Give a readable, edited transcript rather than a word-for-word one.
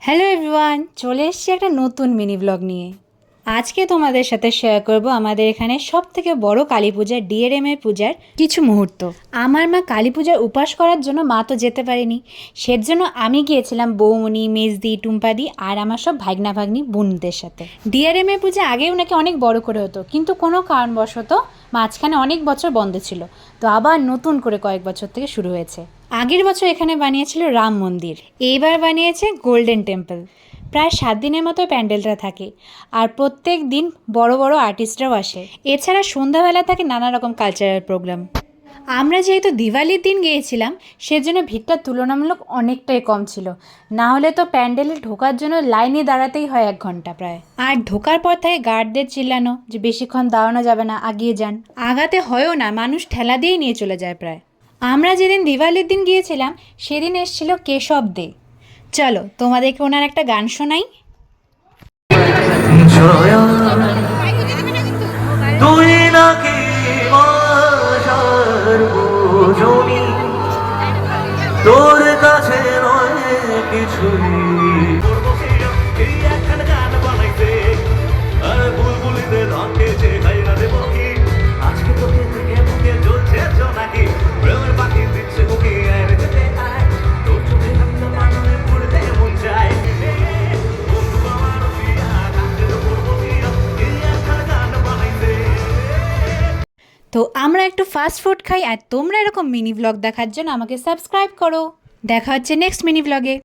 Hello everyone, চলে এসেছি একটা নতুন মিনি ব্লগ নিয়ে। আজকে তোমাদের সাথে শেয়ার করব আমাদের এখানে সবথেকে বড় কালী পূজা ডিএরএমএ পূজার কিছু মুহূর্ত। আমার মা কালী পূজার উপাস করার জন্য মা তো যেতে পারেনি, সেজন্য আমি গিয়েছিলাম বৌমনি, মেজদি, টুম্পাদি আর আমার সব ভাগনা ভাগ্নি বোনদের সাথে। ডিএরএমএ পূজা আগেও নাকি অনেক বড় করে হতো, কিন্তু কোনো কারণবশত মাঝখানে অনেক বছর বন্ধ ছিল, তো আবার নতুন করে কয়েক বছর থেকে শুরু হয়েছে। আগের বছর এখানে বানিয়েছিল রাম মন্দির, এইবার বানিয়েছে গোল্ডেন টেম্পল। প্রায় 7 দিনের মতো প্যান্ডেলটা থাকে, আর প্রত্যেক দিন বড় বড় আর্টিস্টরাও আসে। এছাড়া সন্ধ্যাবেলা থাকে নানা রকম কালচারাল প্রোগ্রাম। আমরা যেহেতু দিওয়ালির দিন গিয়েছিলাম, সেজন্য ভিড়টা তুলনামূলক অনেকটাই কম ছিল, না হলে তো প্যান্ডেলে ঢোকার জন্য লাইনে দাঁড়াতেই হয় 1 ঘন্টা প্রায়। আর ঢোকার পর থেকে গার্ডদের চিল্লানো যে বেশিক্ষণ দাঁড়ানো যাবে না, আগিয়ে যান। আগাতে হয়ও না, মানুষ ঠেলা দিয়েই নিয়ে চলে যায় প্রায়। আমরা যেদিন দিওয়ালির দিন গিয়েছিলাম সেদিন এসেছিল কেশব দে। চলো তোমাদেরকে ওনার একটা গান শোনাই। তোর কাছে নয় কিছুই আজকে তোকে থেকে মুখে জ্বলছে জোনাকি প্রেমের পাখি দিচ্ছে মুখে আয় রে যেতে আয় তোর চোখে হাতে মাননে পড়তে মন চায় বন্ধু আমার পিয়া কাছে তো পড়বো পিয়া এই একটা গান বানাইছে। তো আমরা একটু ফাস্ট ফুড খাই, আর তোমরা এরকম মিনি ব্লগ দেখার জন্য আমাকে সাবস্ক্রাইব করো। দেখা হচ্ছে নেক্সট মিনি ব্লগে।